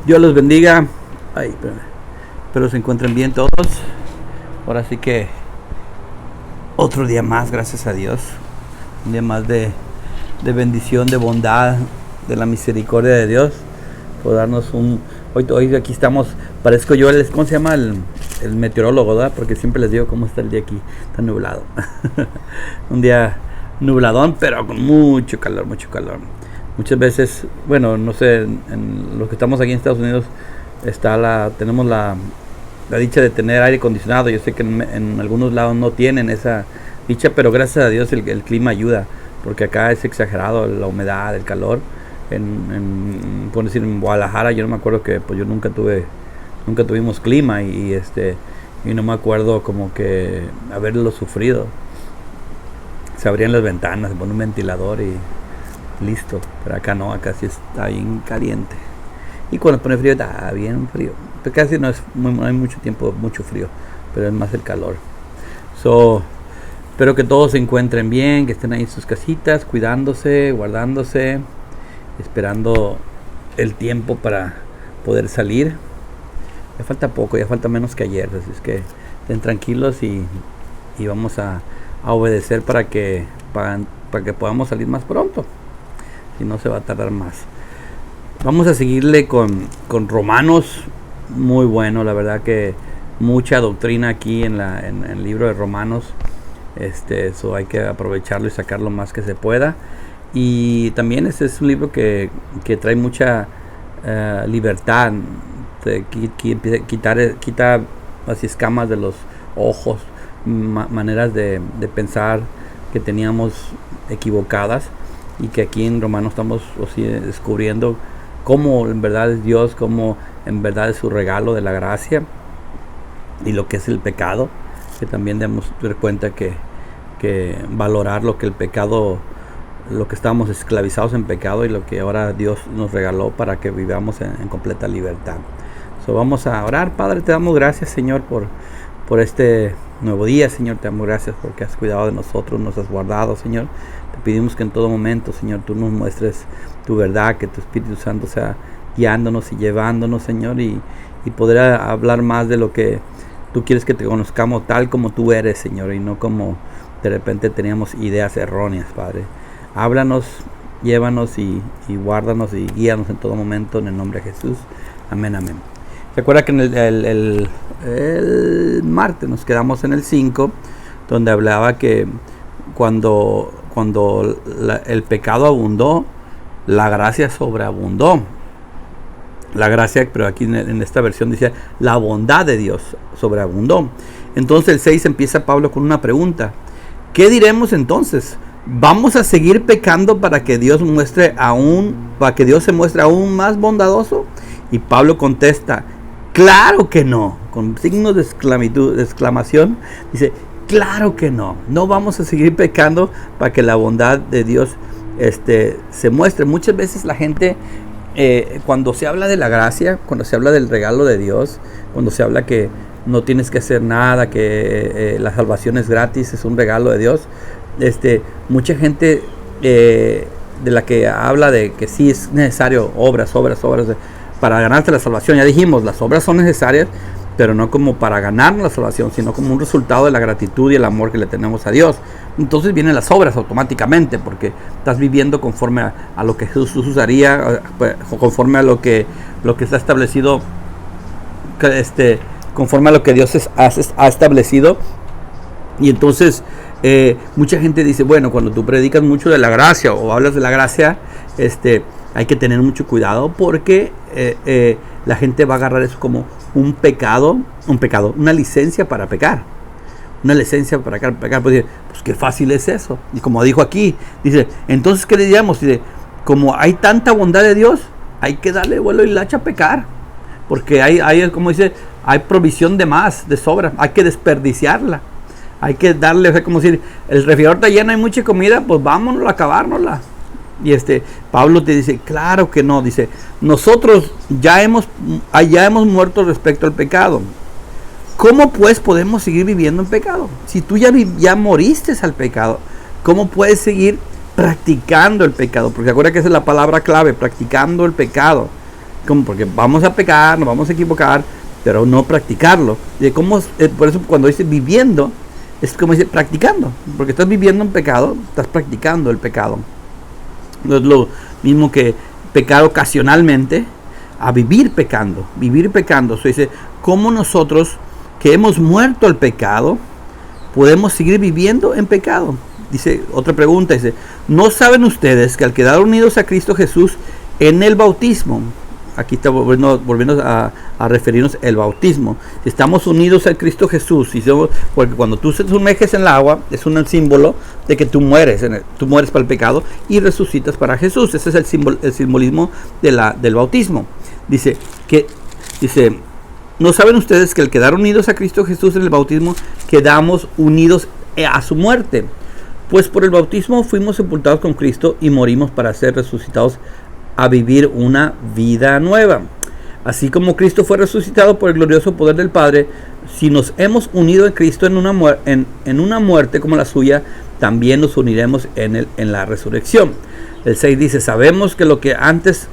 Dios los bendiga. Ay, espero se encuentren bien todos. Ahora sí que otro día más, gracias a Dios. Un día más de bendición, de bondad, de la misericordia de Dios. Por darnos hoy aquí estamos, parezco yo ¿cómo se llama? El meteorólogo, ¿verdad? Porque siempre les digo cómo está el día aquí. Está nublado. Un día nubladón, pero con mucho calor. Muchas veces, bueno, no sé, en los que estamos aquí en Estados Unidos tenemos la dicha de tener aire acondicionado. Yo sé que en algunos lados no tienen esa dicha, pero gracias a Dios el clima ayuda, porque acá es exagerado la humedad, el calor. Por decir, en Guadalajara, yo no me acuerdo que pues yo nunca tuvimos clima y no me acuerdo como que haberlo sufrido. Se abrían las ventanas, se pone un ventilador y listo. Pero acá no, acá sí está bien caliente. Y cuando pone frío está bien frío. Pero casi no hay mucho tiempo, mucho frío, pero es más el calor. Espero que todos se encuentren bien, que estén ahí en sus casitas, cuidándose, guardándose, esperando el tiempo para poder salir. Ya falta poco, ya falta menos que ayer, así es que estén tranquilos y vamos a obedecer para que podamos salir más pronto. Si no, se va a tardar más. Vamos a seguirle con Romanos. Muy bueno, la verdad que mucha doctrina aquí en el libro de Romanos. Eso hay que aprovecharlo y sacarlo más que se pueda. Y también este es un libro que trae mucha libertad. Quita así escamas de los ojos, maneras de pensar que teníamos equivocadas, y que aquí en Romanos estamos así descubriendo cómo en verdad es Dios, cómo en verdad es su regalo de la gracia, y lo que es el pecado, que también debemos dar cuenta que valorar lo que el pecado, lo que estábamos esclavizados en pecado, y lo que ahora Dios nos regaló para que vivamos en completa libertad. Vamos a orar. Padre, te damos gracias, Señor, por este nuevo día, Señor. Te damos gracias porque has cuidado de nosotros, nos has guardado, Señor. Te pedimos que en todo momento, Señor, tú nos muestres tu verdad, que tu Espíritu Santo sea guiándonos y llevándonos, Señor, y poder hablar más de lo que tú quieres que te conozcamos tal como tú eres, Señor, y no como de repente teníamos ideas erróneas, Padre. Háblanos, llévanos y guárdanos y guíanos en todo momento, en el nombre de Jesús. Amén, amén. ¿Se acuerda que en el martes nos quedamos en el 5, donde hablaba que cuando el pecado abundó, la gracia sobreabundó? La gracia, pero aquí en esta versión dice la bondad de Dios sobreabundó. Entonces el 6 empieza Pablo con una pregunta. ¿Qué diremos entonces? ¿Vamos a seguir pecando para que Dios se muestre aún más bondadoso? Y Pablo contesta, claro que no, con signos de exclamación. Dice, claro que no vamos a seguir pecando para que la bondad de Dios se muestre. Muchas veces la gente, cuando se habla de la gracia, cuando se habla del regalo de Dios, cuando se habla que no tienes que hacer nada, que la salvación es gratis, es un regalo de Dios, mucha gente de la que habla de que sí es necesario obras para ganarte la salvación. Ya dijimos, las obras son necesarias, pero no como para ganarnos la salvación, sino como un resultado de la gratitud y el amor que le tenemos a Dios. Entonces vienen las obras automáticamente, porque estás viviendo conforme a lo que Jesús haría, conforme a lo que está establecido, conforme a lo que Dios ha establecido. Y entonces mucha gente dice, bueno, cuando tú predicas mucho de la gracia o hablas de la gracia, hay que tener mucho cuidado, porque la gente va a agarrar eso como una licencia para pecar. Una licencia para pecar. Pues qué fácil es eso. Y como dijo aquí, dice, entonces ¿qué le diríamos? Dice, como hay tanta bondad de Dios, hay que darle vuelo y lacha a pecar. Porque hay, como dice, hay provisión de más, de sobra. Hay que desperdiciarla. Hay que darle, o sea, como decir, el refrigerador está lleno, hay mucha comida, pues vámonos a acabárnosla. Y Pablo te dice, claro que no. Dice, nosotros ya hemos muerto respecto al pecado. ¿Cómo pues podemos seguir viviendo en pecado? Si tú ya moriste al pecado, ¿cómo puedes seguir practicando el pecado? Porque acuérdate que esa es la palabra clave, practicando el pecado. como porque vamos a pecar, nos vamos a equivocar, pero no practicarlo. De cómo, por eso cuando dice viviendo, es como dice practicando, porque estás viviendo un pecado, estás practicando el pecado. No es lo mismo que pecar ocasionalmente a vivir pecando. Vivir pecando. Eso dice, ¿cómo nosotros que hemos muerto al pecado podemos seguir viviendo en pecado? Dice, otra pregunta, dice, ¿no saben ustedes que al quedar unidos a Cristo Jesús en el bautismo, aquí está volviendo a referirnos al bautismo, si estamos unidos a Cristo Jesús, porque cuando tú se sumerges en el agua, es un símbolo de que tú mueres para el pecado y resucitas para Jesús. Ese es el simbolismo del bautismo. Dice, ¿no saben ustedes que al quedar unidos a Cristo Jesús en el bautismo, quedamos unidos a su muerte? Pues por el bautismo fuimos sepultados con Cristo y morimos para ser resucitados a vivir una vida nueva. Así como Cristo fue resucitado por el glorioso poder del Padre, si nos hemos unido en Cristo en una muerte como la suya, también nos uniremos en la resurrección. El 6 dice, sabemos que lo que antes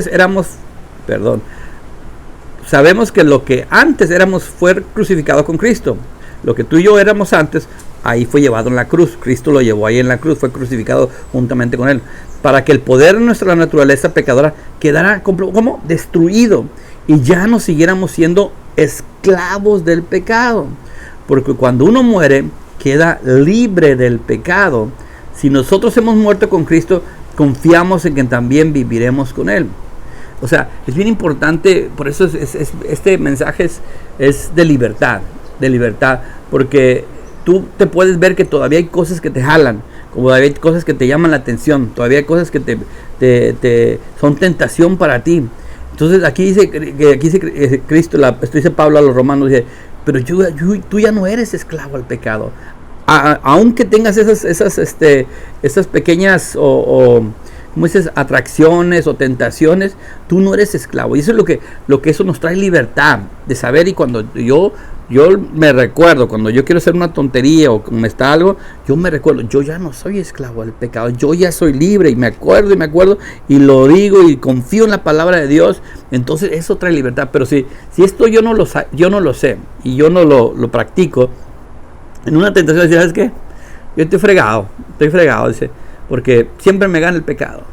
éramos fue crucificado con Cristo. Lo que tú y yo éramos antes, ahí fue llevado en la cruz. Cristo lo llevó ahí en la cruz, fue crucificado juntamente con él, para que el poder de nuestra naturaleza pecadora quedara como destruido y ya no siguiéramos siendo esclavos del pecado. Porque cuando uno muere, queda libre del pecado. Si nosotros hemos muerto con Cristo, confiamos en que también viviremos con él. O sea, es bien importante, por eso este mensaje es de libertad, porque tú te puedes ver que todavía hay cosas que te jalan, como todavía hay cosas que te llaman la atención, todavía hay cosas que te son tentación para ti. Entonces aquí dice Cristo, esto dice Pablo a los romanos, dice, pero tú ya no eres esclavo al pecado. Aunque tengas esas pequeñas como dices, atracciones o tentaciones, tú no eres esclavo. Y eso es lo que eso nos trae libertad de saber. Y cuando yo me recuerdo, cuando yo quiero hacer una tontería o me está algo, yo me recuerdo, yo ya no soy esclavo del pecado, yo ya soy libre y me acuerdo y lo digo y confío en la palabra de Dios. Entonces eso trae libertad. Pero si esto yo no lo sé y yo no lo practico, en una tentación, ¿sabes qué? Yo estoy fregado, dice, porque siempre me gana el pecado.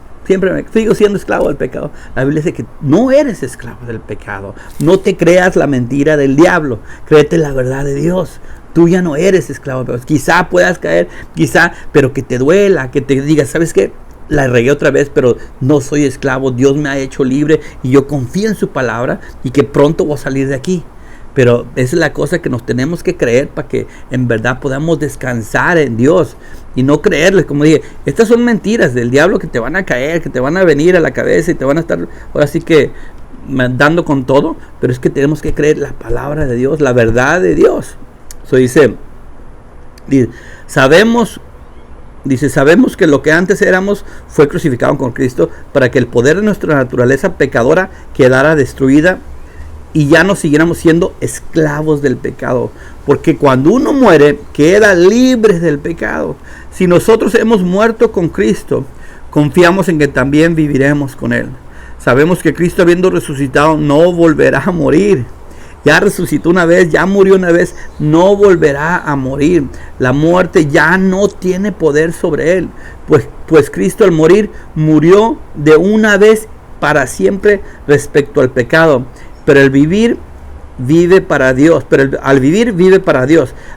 Sigo siendo esclavo del pecado. La Biblia dice que no eres esclavo del pecado. No te creas la mentira del diablo. Créete la verdad de Dios. Tú ya no eres esclavo del pecado. Quizá puedas caer, pero que te duela, que te digas, ¿sabes qué? La regué otra vez, pero no soy esclavo. Dios me ha hecho libre y yo confío en su palabra y que pronto voy a salir de aquí. Pero esa es la cosa que nos tenemos que creer para que en verdad podamos descansar en Dios y no creerles. Como dije, estas son mentiras del diablo que te van a caer, que te van a venir a la cabeza y te van a estar ahora sí que dando con todo. Pero es que tenemos que creer la palabra de Dios, la verdad de Dios. Eso dice, sabemos que lo que antes éramos fue crucificado con Cristo para que el poder de nuestra naturaleza pecadora quedara destruida y ya no siguiéramos siendo esclavos del pecado, porque cuando uno muere queda libre del pecado. Si nosotros hemos muerto con Cristo, confiamos en que también viviremos con él. Sabemos que Cristo, habiendo resucitado, no volverá a morir. Ya resucitó una vez, ya murió una vez, no volverá a morir. La muerte ya no tiene poder sobre él, pues Cristo al morir murió de una vez para siempre respecto al pecado. Pero al vivir vive para Dios.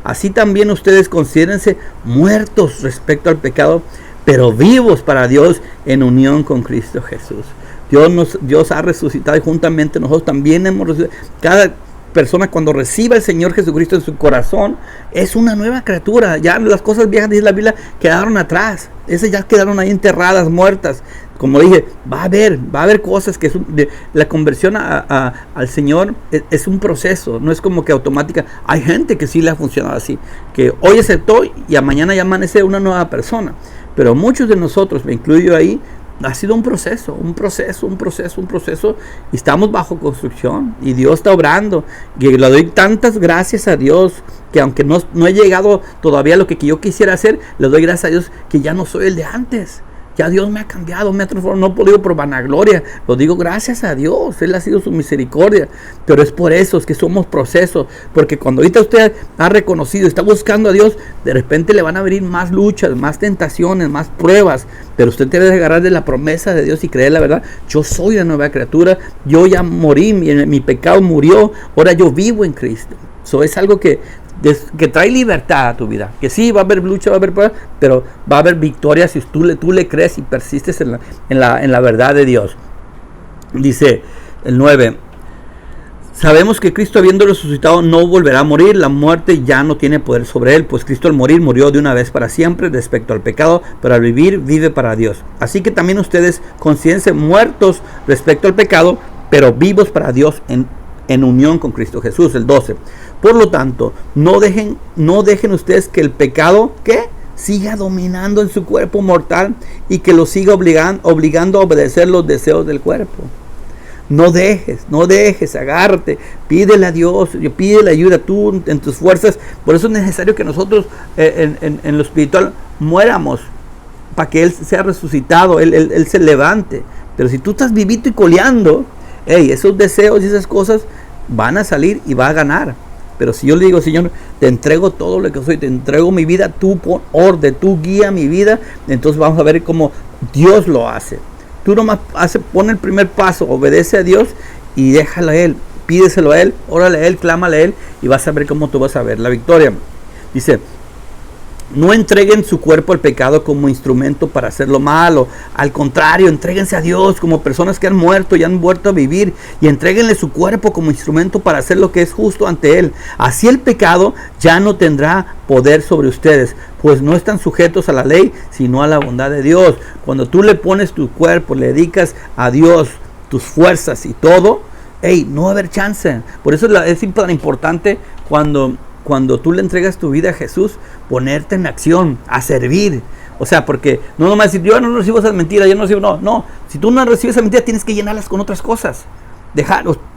Así también ustedes considérense muertos respecto al pecado, pero vivos para Dios en unión con Cristo Jesús. Dios ha resucitado y juntamente nosotros también hemos resucitado. Cada persona cuando reciba al Señor Jesucristo en su corazón es una nueva criatura. Ya las cosas viejas, dice la Biblia, quedaron atrás. Esas ya quedaron ahí enterradas, muertas. Como dije, va a haber cosas que la conversión al Señor es un proceso, no es como que automática. Hay gente que sí le ha funcionado así, que hoy aceptó y a mañana ya amanece una nueva persona. Pero muchos de nosotros, me incluyo ahí, ha sido un proceso, y estamos bajo construcción y Dios está obrando. Y le doy tantas gracias a Dios que aunque no he llegado todavía a lo que yo quisiera hacer, le doy gracias a Dios que ya no soy el de antes. Ya Dios me ha cambiado, me ha transformado. No lo digo por vanagloria, lo digo gracias a Dios. Él ha sido su misericordia. Pero es por eso, es que somos procesos. Porque cuando ahorita usted ha reconocido, está buscando a Dios, de repente le van a venir más luchas, más tentaciones, más pruebas. Pero usted debe agarrar de la promesa de Dios y creer la verdad. Yo soy una nueva criatura. Yo ya morí, mi pecado murió. Ahora yo vivo en Cristo. Eso es algo que trae libertad a tu vida. Que sí, va a haber lucha, va a haber pruebas, pero va a haber victoria si tú le crees y persistes en la verdad de Dios. Dice el 9. Sabemos que Cristo, habiendo resucitado, no volverá a morir. La muerte ya no tiene poder sobre él, pues Cristo al morir murió de una vez para siempre respecto al pecado, pero al vivir vive para Dios. Así que también ustedes considérense muertos respecto al pecado, pero vivos para Dios en unión con Cristo Jesús. El 12. Por lo tanto, no dejen ustedes que el pecado, ¿qué?, siga dominando en su cuerpo mortal y que lo siga obligando a obedecer los deseos del cuerpo. No dejes, agárrate, pídele a Dios, pídele ayuda tú en tus fuerzas. Por eso es necesario que nosotros en lo espiritual muéramos, para que Él sea resucitado, Él se levante. Pero si tú estás vivito y coleando, esos deseos y esas cosas van a salir y va a ganar. Pero si yo le digo, Señor, te entrego todo lo que soy, te entrego mi vida, tú pon orden, tú guía mi vida, entonces vamos a ver cómo Dios lo hace. Tú nomás pon el primer paso, obedece a Dios y déjalo a Él, pídeselo a Él, órale a Él, clámale a Él y vas a ver cómo tú vas a ver la victoria. Dice, no entreguen su cuerpo al pecado como instrumento para hacer lo malo. Al contrario, entréguense a Dios como personas que han muerto y han vuelto a vivir. Y entréguenle su cuerpo como instrumento para hacer lo que es justo ante Él. Así el pecado ya no tendrá poder sobre ustedes, pues no están sujetos a la ley, sino a la bondad de Dios. Cuando tú le pones tu cuerpo, le dedicas a Dios tus fuerzas y todo, no va a haber chance. Por eso es tan importante cuando tú le entregas tu vida a Jesús, ponerte en acción, a servir. O sea, porque no nomás decir, yo no recibo esas mentiras, yo no recibo, no. Si tú no recibes esas mentiras, tienes que llenarlas con otras cosas.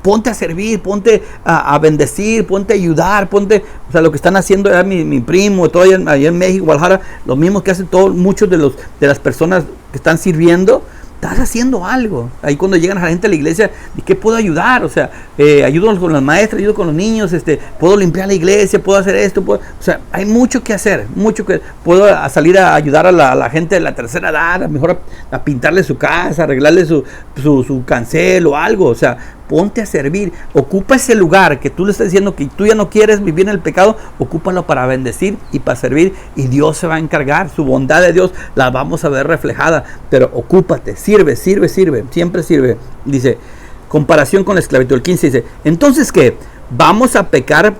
Ponte a servir, ponte a bendecir, ponte a ayudar, o sea, lo que están haciendo mi primo, todo allá en México, Guadalajara, lo mismo que hacen muchos de las personas que están sirviendo. Estás haciendo algo. Ahí cuando llegan a la gente a la iglesia, ¿y qué puedo ayudar? O sea, ayudo con las maestras, ayudo con los niños, puedo limpiar la iglesia, puedo hacer esto, o sea, hay mucho que hacer, puedo salir a ayudar a la gente de la tercera edad, a lo mejor a pintarle su casa, arreglarle su cancel o algo. O sea, ponte a servir, ocupa ese lugar que tú le estás diciendo que tú ya no quieres vivir en el pecado, ocúpalo para bendecir y para servir, y Dios se va a encargar. Su bondad de Dios la vamos a ver reflejada, pero ocúpate, sirve, siempre sirve. Dice, comparación con la esclavitud. El 15 dice, entonces ¿qué? ¿Vamos a pecar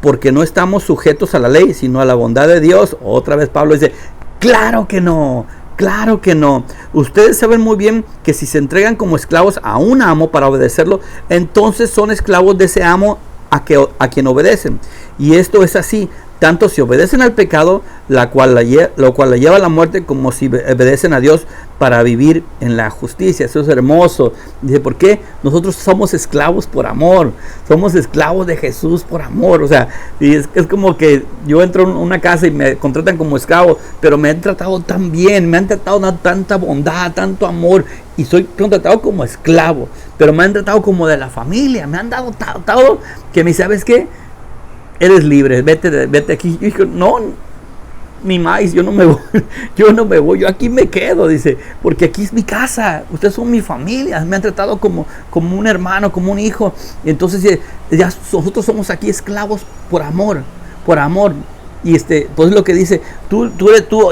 porque no estamos sujetos a la ley, sino a la bondad de Dios? Otra vez Pablo dice, claro que no. Claro que no. Ustedes saben muy bien que si se entregan como esclavos a un amo para obedecerlo, entonces son esclavos de ese amo a quien obedecen. Y esto es así, tanto si obedecen al pecado, lo cual la lleva a la muerte, como si obedecen a Dios para vivir en la justicia. Eso es hermoso. Dice, ¿por qué? Nosotros somos esclavos por amor. Somos esclavos de Jesús por amor. O sea, y es como que yo entro en una casa y me contratan como esclavo, pero me han tratado tan bien, me han tratado con tanta bondad, tanto amor, y soy contratado como esclavo, pero me han tratado como de la familia, me han dado todo, que me dice, ¿sabes qué? Eres libre, vete aquí. Y dijo, no, ni más, yo no me voy, yo aquí me quedo, dice, porque aquí es mi casa, ustedes son mi familia, me han tratado como un hermano, como un hijo. Y entonces ya nosotros somos aquí esclavos por amor. Y pues lo que dice, tú,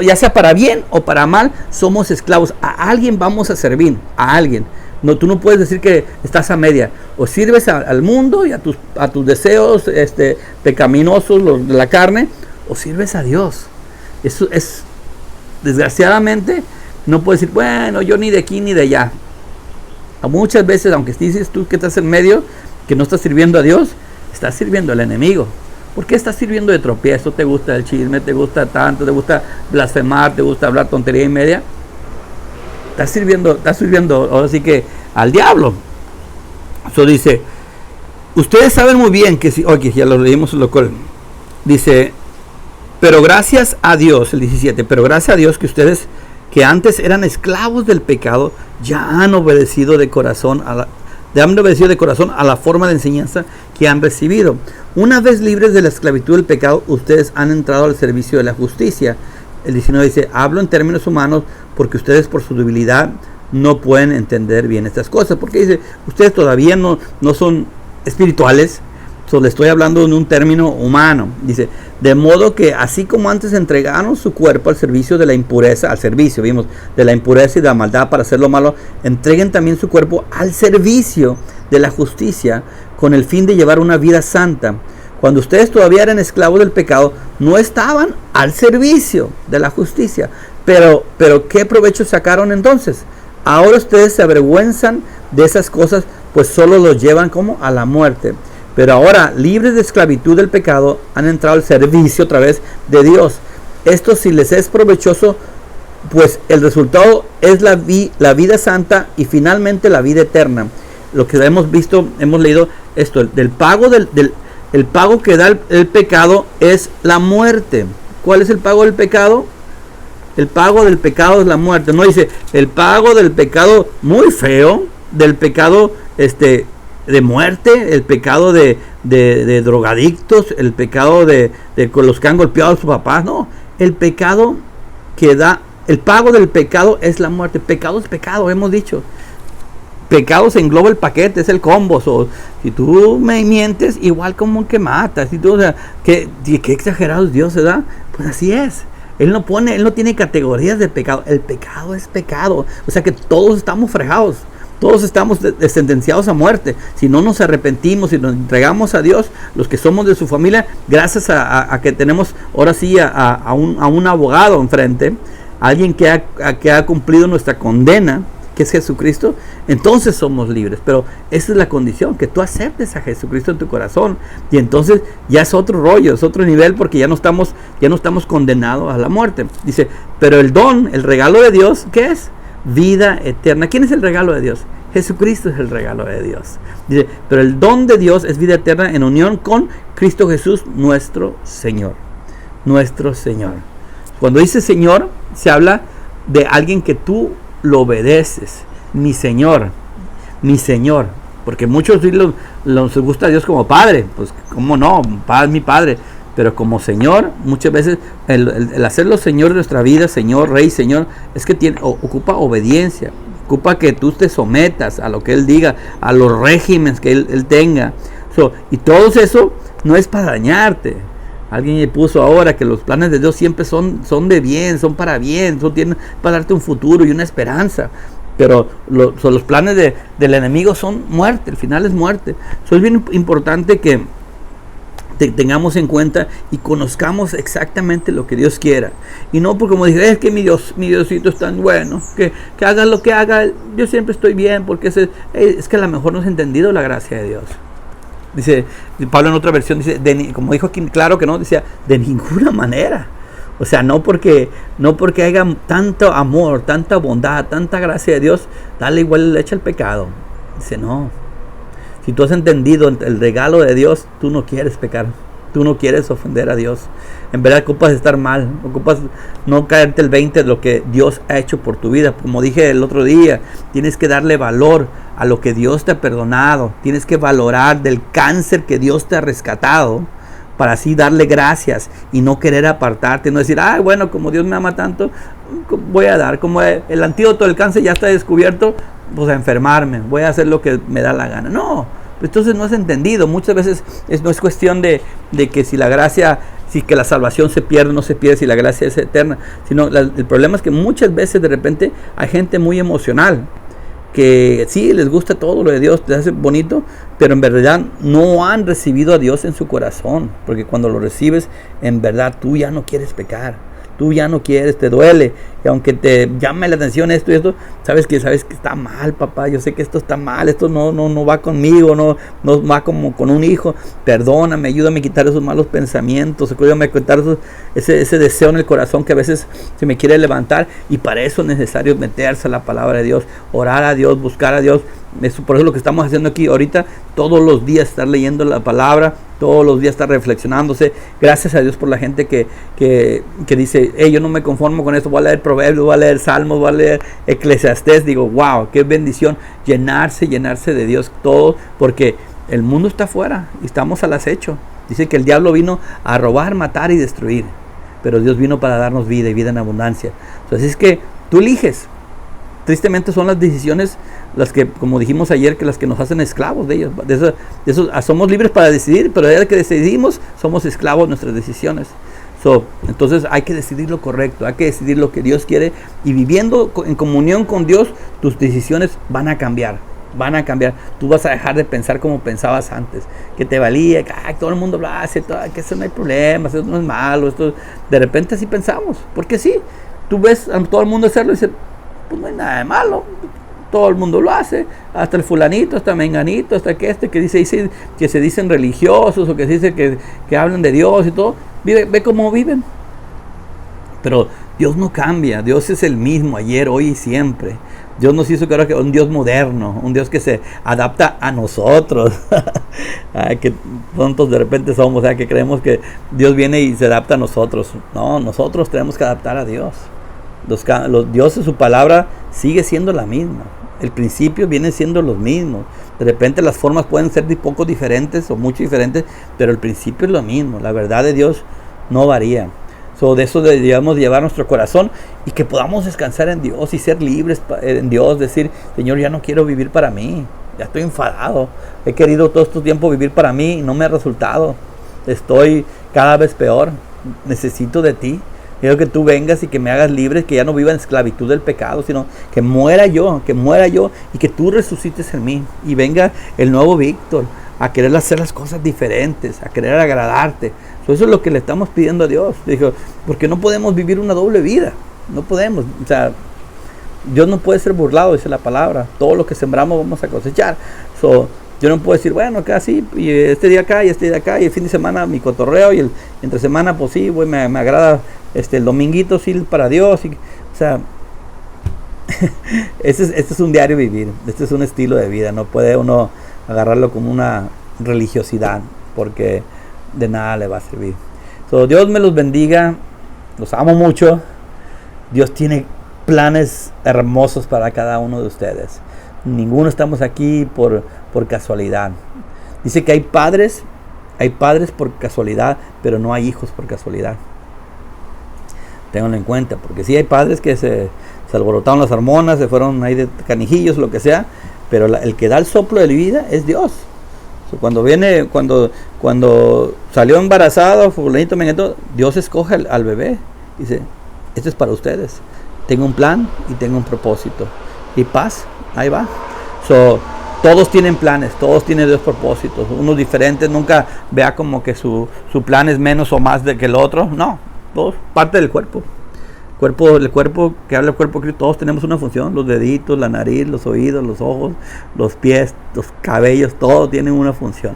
ya sea para bien o para mal, somos esclavos. A alguien vamos a servir, a alguien. No, tú no puedes decir que estás a media. O sirves al mundo y a tus deseos pecaminosos, los de la carne, o sirves a Dios. Eso es, desgraciadamente, no puedes decir, bueno, yo ni de aquí ni de allá. Muchas veces, aunque dices tú que estás en medio, que no estás sirviendo a Dios, estás sirviendo al enemigo. ¿Por qué estás sirviendo de tropiezo? ¿Te gusta el chisme? ¿Te gusta tanto? ¿Te gusta blasfemar? ¿Te gusta hablar tontería y media? Estás sirviendo ahora sí que al diablo. Eso dice, ustedes saben muy bien que si, ya lo leímos en lo cual dice, pero gracias a Dios, el 17, pero gracias a Dios que ustedes que antes eran esclavos del pecado, ya han obedecido de corazón a la forma de enseñanza que han recibido. Una vez libres de la esclavitud del pecado, ustedes han entrado al servicio de la justicia. El 19 dice, hablo en términos humanos porque ustedes por su debilidad no pueden entender bien estas cosas. Porque dice, ustedes todavía no son espirituales. Le estoy hablando en un término humano. Dice, de modo que así como antes entregaron su cuerpo al servicio de la impureza, de la impureza y de la maldad para hacer lo malo, entreguen también su cuerpo al servicio de la justicia con el fin de llevar una vida santa. Cuando ustedes todavía eran esclavos del pecado, no estaban al servicio de la justicia. Pero ¿qué provecho sacaron entonces? Ahora ustedes se avergüenzan de esas cosas, pues solo los llevan como a la muerte. Pero ahora, libres de esclavitud del pecado, han entrado al servicio otra vez de Dios. Esto si les es provechoso, pues el resultado es la vida santa y finalmente la vida eterna. Lo que hemos visto, hemos leído esto, el pago que da el pecado es la muerte. ¿Cuál es el pago del pecado? El pago del pecado es la muerte. No dice, el pago del pecado muy feo, del pecado de muerte, el pecado de drogadictos, el pecado de con los que han golpeado a sus papás. No, el pecado que da, el pago del pecado es la muerte. Pecado es pecado, hemos dicho. Pecado se engloba el paquete, es el combo. Si tú me mientes, igual como que matas. Qué exagerado es Dios, ¿verdad? Pues así es. Él no tiene categorías de pecado. El pecado es pecado. O sea que todos estamos fregados. Todos estamos sentenciados a muerte. Si no nos arrepentimos y nos entregamos a Dios, los que somos de su familia, gracias a que tenemos ahora sí a un abogado enfrente, alguien que ha cumplido nuestra condena, que es Jesucristo, entonces somos libres. Pero esa es la condición, que tú aceptes a Jesucristo en tu corazón, y entonces ya es otro rollo, es otro nivel, porque ya no estamos condenados a la muerte. Dice, pero el regalo de Dios, ¿qué es? Vida eterna. ¿Quién es el regalo de Dios? Jesucristo es el regalo de Dios. Dice, pero el don de Dios es vida eterna en unión con Cristo Jesús, nuestro Señor. Nuestro Señor. Cuando dice Señor, se habla de alguien que tú lo obedeces. Mi Señor. Mi Señor. Porque muchos sí les gusta a Dios como Padre. Pues, ¿cómo no? Mi Padre. Pero como Señor, muchas veces el hacerlo Señor de nuestra vida, Señor, Rey, Señor, es que ocupa obediencia, ocupa que tú te sometas a lo que Él diga, a los regímenes que Él tenga. Y todo eso no es para dañarte. Alguien me puso ahora que los planes de Dios siempre son de bien, son para bien, tienen para darte un futuro y una esperanza. Pero los planes del enemigo son muerte, el final es muerte. Es bien importante que tengamos en cuenta y conozcamos exactamente lo que Dios quiera, y no porque como dije, es que mi Diosito es tan bueno, que haga lo que haga, yo siempre estoy bien, porque es que a lo mejor no has entendido la gracia de Dios. Dice Pablo en otra versión, dice, como dijo aquí, claro que no, decía, de ninguna manera. O sea, no porque haya tanto amor, tanta bondad, tanta gracia de Dios, dale igual leche al pecado. Dice, no. Si tú has entendido el regalo de Dios, tú no quieres pecar, tú no quieres ofender a Dios. En verdad ocupas estar mal, ocupas no caerte el 20 de lo que Dios ha hecho por tu vida. Como dije el otro día, tienes que darle valor a lo que Dios te ha perdonado. Tienes que valorar del cáncer que Dios te ha rescatado, para así darle gracias y no querer apartarte, no decir, bueno, como Dios me ama tanto, voy a dar, como el antídoto del cáncer ya está descubierto, pues a enfermarme, voy a hacer lo que me da la gana. No, entonces no has entendido. Muchas veces no es cuestión de que si la gracia, si que la salvación se pierde o no se pierde, si la gracia es eterna, sino el problema es que muchas veces de repente hay gente muy emocional, que sí les gusta todo lo de Dios, les hace bonito, pero en verdad no han recibido a Dios en su corazón, porque cuando lo recibes, en verdad tú ya no quieres pecar. Tú ya no quieres, te duele, y aunque te llame la atención esto y esto, sabes que está mal, papá, yo sé que esto está mal, esto no va conmigo, no va como con un hijo. Perdóname, ayúdame a quitar esos malos pensamientos, ayúdame a quitar ese deseo en el corazón que a veces se me quiere levantar, y para eso es necesario meterse a la palabra de Dios, orar a Dios, buscar a Dios, Por eso lo que estamos haciendo aquí ahorita, todos los días estar leyendo la palabra, todos los días estar reflexionándose. Gracias a Dios por la gente que dice, hey, yo no me conformo con esto, voy a leer Proverbios, voy a leer Salmos, voy a leer Eclesiastés. Digo, wow, qué bendición, llenarse de Dios todo, porque el mundo está afuera y estamos al acecho. Dice que el diablo vino a robar, matar y destruir, pero Dios vino para darnos vida y vida en abundancia. Entonces es que tú eliges. Tristemente son las decisiones las que, como dijimos ayer, que las que nos hacen esclavos de ellos. De eso, somos libres para decidir, pero ya que decidimos, somos esclavos de nuestras decisiones. Entonces hay que decidir lo correcto, hay que decidir lo que Dios quiere, y viviendo en comunión con Dios, tus decisiones van a cambiar. Tú vas a dejar de pensar como pensabas antes, que te valía, que todo el mundo lo hace, que eso no hay problema, eso no es malo. De repente así pensamos, porque sí, tú ves a todo el mundo hacerlo y dices, pues no hay nada de malo, todo el mundo lo hace, hasta el fulanito, hasta menganito, hasta que dice que se dicen religiosos, o que se dice que hablan de Dios y todo, ve cómo viven. Pero Dios no cambia, Dios es el mismo ayer, hoy y siempre. Dios nos hizo, creo que un Dios moderno, un Dios que se adapta a nosotros. Que tontos de repente somos, que creemos que Dios viene y se adapta a nosotros. No, nosotros tenemos que adaptar a Dios. Dios en su palabra sigue siendo la misma. El principio viene siendo los mismos. De repente las formas pueden ser de poco diferentes o mucho diferentes, pero el principio es lo mismo. La verdad de Dios no varía. De eso debemos llevar nuestro corazón, y que podamos descansar en Dios y ser libres en Dios. Decir, Señor, ya no quiero vivir para mí, ya estoy enfadado. He querido todo este tiempo vivir para mí y no me ha resultado. Estoy cada vez peor. Necesito de ti. Quiero que tú vengas y que me hagas libre, que ya no viva en esclavitud del pecado, sino que muera yo, y que tú resucites en mí. Y venga el nuevo Víctor a querer hacer las cosas diferentes, a querer agradarte. Eso es lo que le estamos pidiendo a Dios. Dijo, porque no podemos vivir una doble vida. No podemos. Dios no puede ser burlado, dice la palabra. Todo lo que sembramos vamos a cosechar. Yo no puedo decir, bueno, acá sí, y este día acá, y este día acá, y el fin de semana mi cotorreo, y entre semana, pues sí, me agrada el dominguito, sí, para Dios. Este es un diario vivir, este es un estilo de vida. No puede uno agarrarlo como una religiosidad, porque de nada le va a servir. Dios me los bendiga, los amo mucho. Dios tiene planes hermosos para cada uno de ustedes. Ninguno estamos aquí por casualidad. Dice que hay padres por casualidad, pero no hay hijos por casualidad. Ténganlo en cuenta, porque sí hay padres que se alborotaron las hormonas, se fueron ahí de canijillos, lo que sea, pero el que da el soplo de vida es Dios. Cuando salió embarazado, fulanito, menganito, Dios escoge al bebé. Dice, esto es para ustedes. Tengo un plan y tengo un propósito. Y paz, ahí va. Todos tienen planes, todos tienen dos propósitos, unos diferentes. Nunca vea como que su plan es menos o más que el otro. No, todos parte del cuerpo. El cuerpo que habla el cuerpo, todos tenemos una función. Los deditos, la nariz, los oídos, los ojos, los pies, los cabellos, todo tienen una función.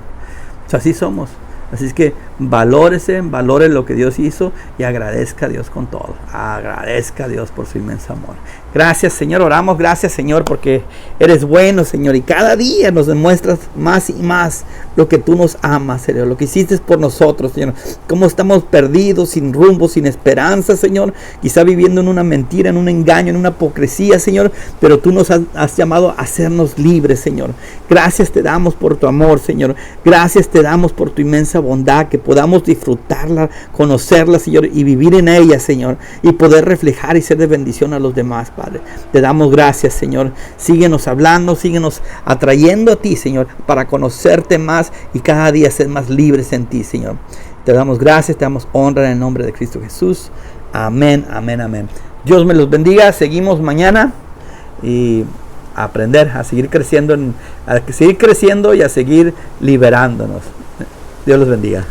Así somos. Así es que valore lo que Dios hizo y agradezca a Dios con todo. Agradezca a Dios por su inmenso amor. Gracias, Señor, oramos. Gracias, Señor, porque eres bueno, Señor, y cada día nos demuestras más y más lo que tú nos amas, Señor, lo que hiciste por nosotros, Señor. Cómo estamos perdidos, sin rumbo, sin esperanza, Señor, quizá viviendo en una mentira, en un engaño, en una hipocresía, Señor, pero tú nos has llamado a hacernos libres, Señor. Gracias te damos por tu amor, Señor. Gracias te damos por tu inmensa bondad, que podamos disfrutarla, conocerla, Señor, y vivir en ella, Señor, y poder reflejar y ser de bendición a los demás, Padre. Te damos gracias, Señor. Síguenos hablando, síguenos atrayendo a ti, Señor, para conocerte más y cada día ser más libres en ti, Señor. Te damos gracias, te damos honra en el nombre de Cristo Jesús. Amén, amén, amén. Dios me los bendiga. Seguimos mañana y aprender a seguir creciendo, y a seguir liberándonos. Dios los bendiga.